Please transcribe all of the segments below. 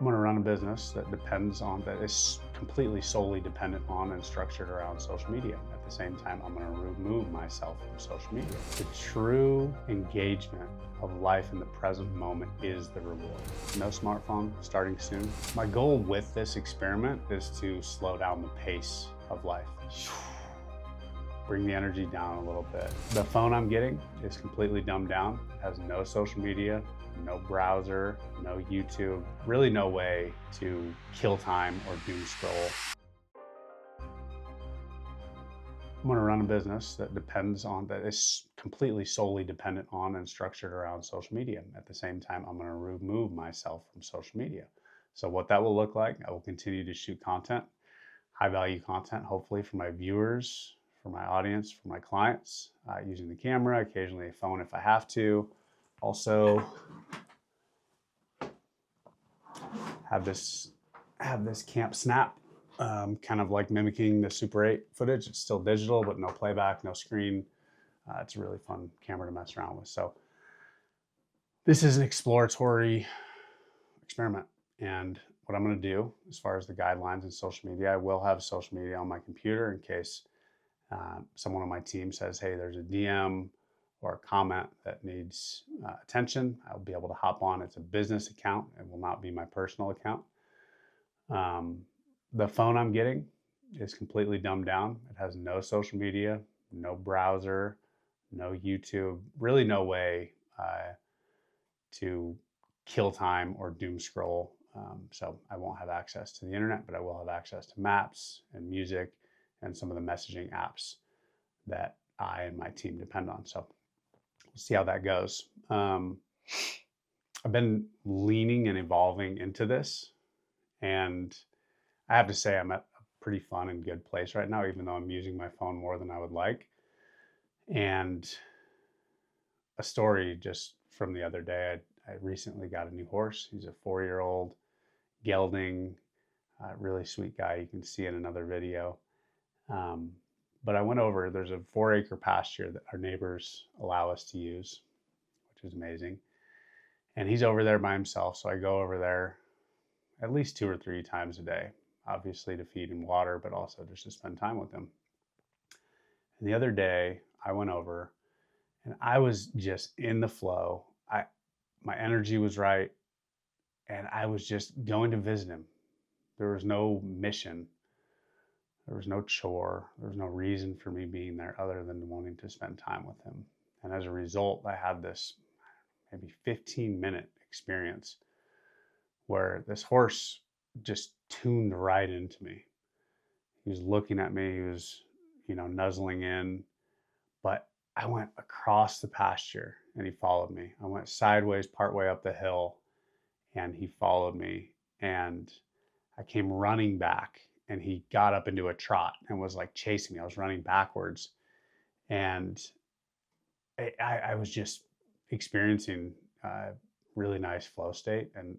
I'm going to run a business that is completely solely dependent on and structured around social media. At the same time, I'm going to remove myself from social media. The true engagement of life in the present moment is the reward. No smartphone starting soon. My goal with this experiment is to slow down the pace of life. Bring the energy down a little bit. The phone I'm getting is completely dumbed down, has no social media, no browser, no YouTube, really no way to kill time or doom scroll. I'm going to run a business that is completely solely dependent on and structured around social media. At the same time, I'm going to remove myself from social media. So what that will look like, I will continue to shoot content, high value content, hopefully for my viewers, for my audience, for my clients, using the camera, occasionally a phone if I have to. Also, have this camp snap, kind of like mimicking the Super 8 footage. It's still digital, but no playback, no screen. It's a really fun camera to mess around with. So this is an exploratory experiment. And what I'm going to do as far as the guidelines and social media, I will have social media on my computer in case someone on my team says, hey, there's a DM or a comment that needs attention. I'll be able to hop on. It's a business account. It will not be my personal account. The phone I'm getting is completely dumbed down. It has no social media, no browser, no YouTube, really no way to kill time or doom scroll. So I won't have access to the internet, but I will have access to maps and music and some of the messaging apps that I and my team depend on. So we'll see how that goes. I've been leaning and evolving into this, and I have to say I'm at a pretty fun and good place right now, even though I'm using my phone more than I would like. And a story just from the other day, I recently got a new horse. He's a 4-year-old gelding, really sweet guy. You can see in another video. But I went over, there's a 4-acre pasture that our neighbors allow us to use, which is amazing. And he's over there by himself. So I go over there at least 2 or 3 times a day, obviously to feed him water, but also just to spend time with him. And the other day I went over and I was just in the flow. My energy was right, and I was just going to visit him. There was no mission. There was no chore. There was no reason for me being there other than wanting to spend time with him. And as a result, I had this maybe 15-minute experience where this horse just tuned right into me. He was looking at me, he was, nuzzling in, but I went across the pasture and he followed me. I went sideways partway up the hill and he followed me, and I came running back and he got up into a trot and was like chasing me. I was running backwards, and I was just experiencing a really nice flow state and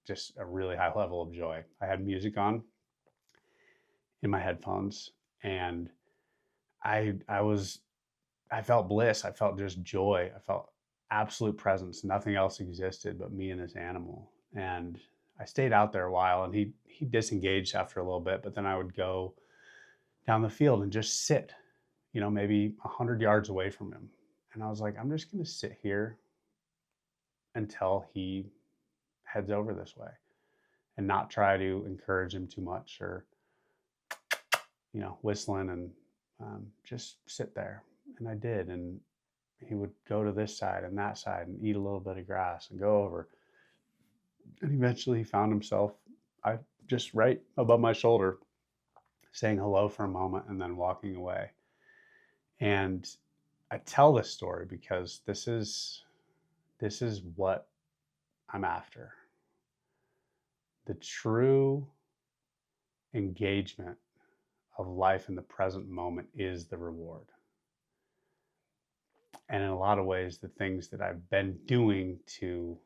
just a really high level of joy. I had music on in my headphones, and I felt bliss. I felt just joy. I felt absolute presence. Nothing else existed but me and this animal. And I stayed out there a while, and he disengaged after a little bit, but then I would go down the field and just sit, maybe 100 yards away from him. And I was like, I'm just going to sit here until he heads over this way and not try to encourage him too much or, whistling, and just sit there. And I did. And he would go to this side and that side and eat a little bit of grass and go over. And eventually he found himself just right above my shoulder, saying hello for a moment and then walking away. And I tell this story because this is what I'm after. The true engagement of life in the present moment is the reward. And in a lot of ways, the things that I've been doing to,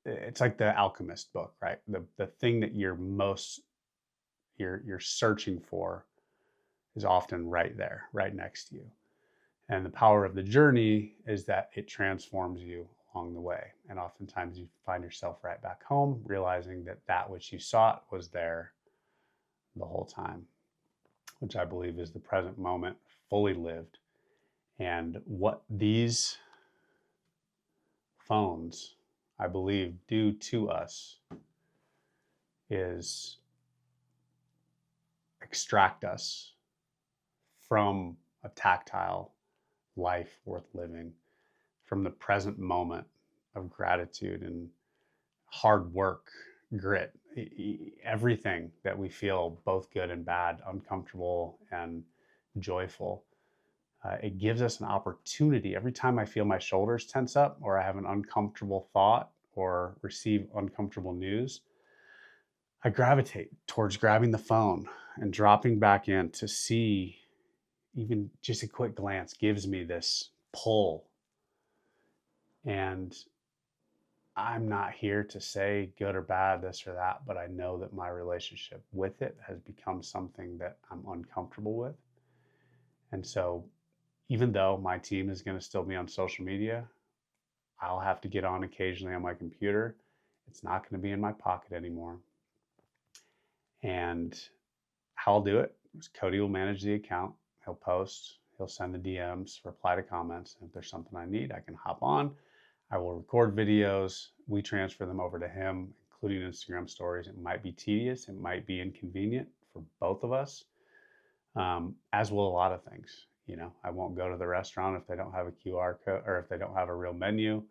it's like the alchemist book, right? The thing that you're searching for is often right there, right next to you. And the power of the journey is that it transforms you along the way. And oftentimes you find yourself right back home, realizing that that which you sought was there the whole time, which I believe is the present moment fully lived. And what these phones, I believe, do to us is extract us from a tactile life worth living, from the present moment of gratitude and hard work, grit, everything that we feel, both good and bad, uncomfortable and joyful. It gives us an opportunity. Every time I feel my shoulders tense up, or I have an uncomfortable thought, or receive uncomfortable news, I gravitate towards grabbing the phone and dropping back in to see. Even just a quick glance gives me this pull. And I'm not here to say good or bad, this or that, but I know that my relationship with it has become something that I'm uncomfortable with. And so, even though my team is going to still be on social media, I'll have to get on occasionally on my computer. It's not going to be in my pocket anymore. And how I'll do it is Cody will manage the account. He'll post, he'll send the DMs, reply to comments. And if there's something I need, I can hop on. I will record videos. We transfer them over to him, including Instagram stories. It might be tedious, it might be inconvenient for both of us, as will a lot of things. You know, I won't go to the restaurant if they don't have a QR code or if they don't have a real menu.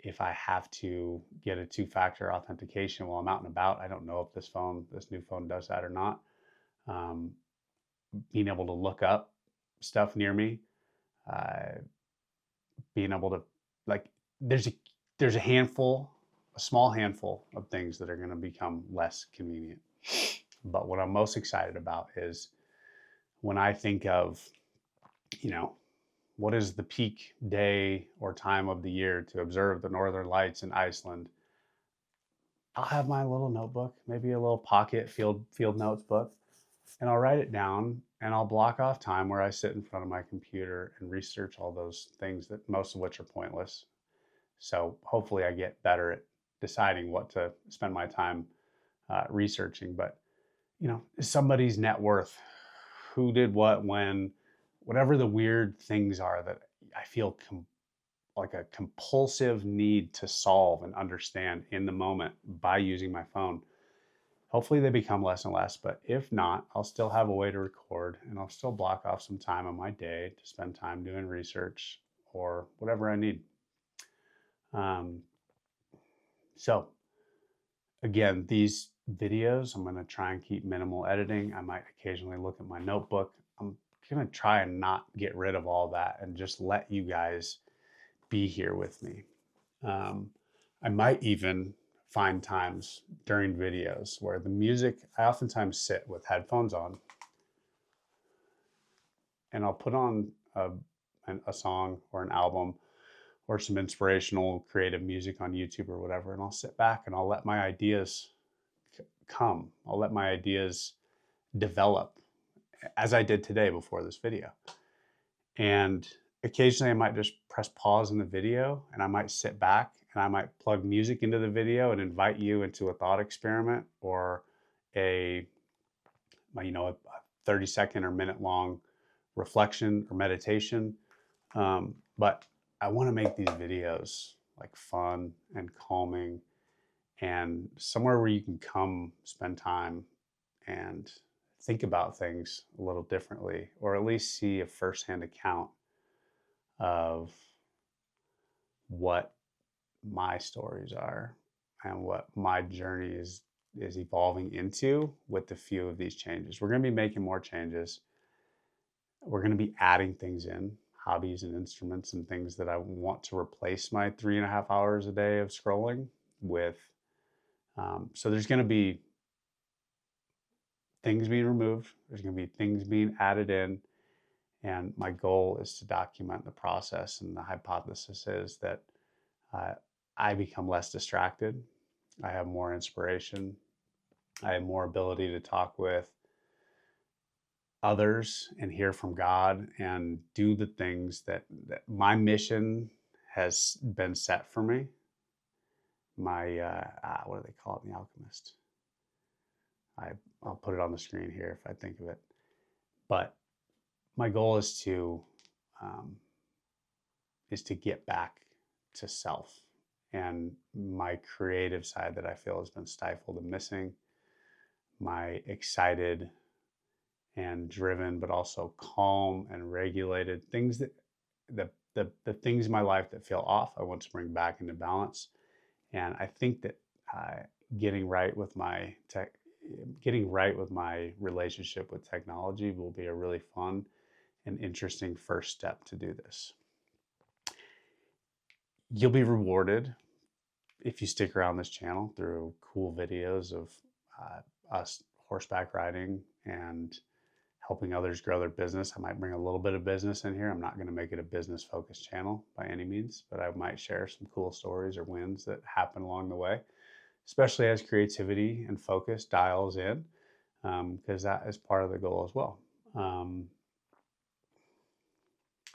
If I have to get a two-factor authentication while I'm out and about, I don't know if this new phone does that or not. Being able to look up stuff near me, being able to like, there's a small handful of things that are going to become less convenient. But what I'm most excited about is when I think of, you know, what is the peak day or time of the year to observe the northern lights in Iceland? I'll have my little notebook, maybe a little pocket field notes book, and I'll write it down and I'll block off time where I sit in front of my computer and research all those things that most of which are pointless. So hopefully I get better at deciding what to spend my time researching. But, you know, somebody's net worth, who did what, when, whatever the weird things are that I feel like a compulsive need to solve and understand in the moment by using my phone. Hopefully they become less and less, but if not, I'll still have a way to record and I'll still block off some time on my day to spend time doing research or whatever I need. So again, these videos, I'm going to try and keep minimal editing. I might occasionally look at my notebook. I'm going to try and not get rid of all that and just let you guys be here with me. I might even find times during videos where the music, I oftentimes sit with headphones on and I'll put on a song or an album or some inspirational creative music on YouTube or whatever, and I'll sit back and I'll let my ideas come. I'll let my ideas develop as I did today before this video. And occasionally I might just press pause in the video and I might sit back and I might plug music into the video and invite you into a thought experiment or a 30-second or minute long reflection or meditation. But I want to make these videos like fun and calming and somewhere where you can come spend time and think about things a little differently, or at least see a firsthand account of what my stories are and what my journey is evolving into with a few of these changes. We're going to be making more changes. We're going to be adding things in, hobbies and instruments and things that I want to replace my 3.5 hours a day of scrolling with. So there's going to be things being removed. There's going to be things being added in. And my goal is to document the process. And the hypothesis is that I become less distracted. I have more inspiration. I have more ability to talk with others and hear from God and do the things that my mission has been set for me. My, what do they call it in The Alchemist? I, I'll put it on the screen here if I think of it. But my goal um, is to get back to self and my creative side that I feel has been stifled and missing, my excited and driven, but also calm and regulated things that the things in my life that feel off, I want to bring back into balance. And I think that uh, getting right with my tech, getting right with my relationship with technology will be a really fun and interesting first step to do this. You'll be rewarded if you stick around this channel through cool videos of us horseback riding and helping others grow their business. I might bring a little bit of business in here. I'm not going to make it a business focused channel by any means, but I might share some cool stories or wins that happen along the way, especially as creativity and focus dials in, because that is part of the goal as well.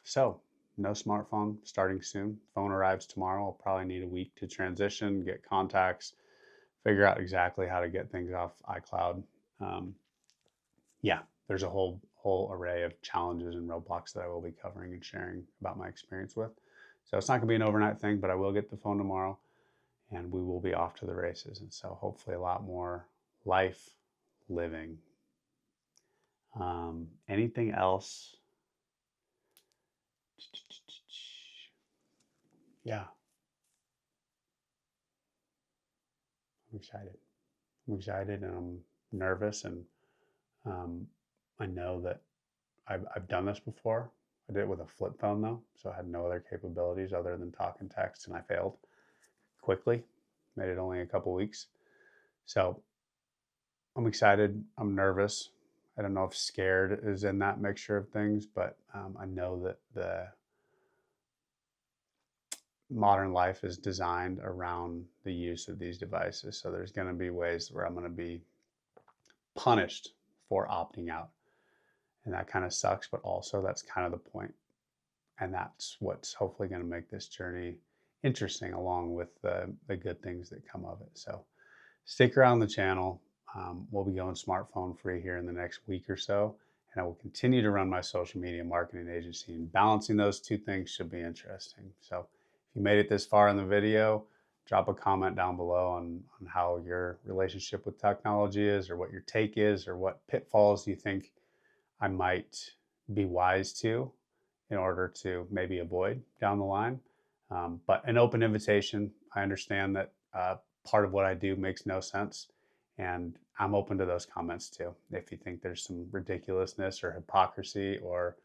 So, no smartphone starting soon. Phone arrives tomorrow. I'll probably need a week to transition, get contacts, figure out exactly how to get things off iCloud. Um, yeah, there's a whole array of challenges and roadblocks that I will be covering and sharing about my experience with. So it's not going to be an overnight thing, but I will get the phone tomorrow, and we will be off to the races. And so hopefully a lot more life living. Anything else? Yeah, I'm excited. I'm excited and I'm nervous, and um, I know that I've done this before. I did it with a flip phone though, so I had no other capabilities other than talk and text, and I failed quickly. Made it only a couple weeks. So I'm excited. I'm nervous. I don't know if scared is in that mixture of things, but I know that the modern life is designed around the use of these devices. So there's going to be ways where I'm going to be punished for opting out. And that kind of sucks, but also that's kind of the point. And that's what's hopefully going to make this journey interesting, along with the good things that come of it. So stick around the channel. We'll be going smartphone free here in the next week or so. And I will continue to run my social media marketing agency, and balancing those two things should be interesting. So if you made it this far in the video, drop a comment down below on how your relationship with technology is, or what your take is, or what pitfalls you think I might be wise to in order to maybe avoid down the line. But an open invitation. I understand that part of what I do makes no sense, and I'm open to those comments too. If you think there's some ridiculousness or hypocrisy, or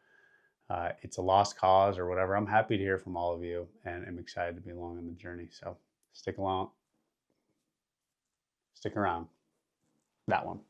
it's a lost cause or whatever, I'm happy to hear from all of you, and I'm excited to be along in the journey. So stick along, stick around. That one.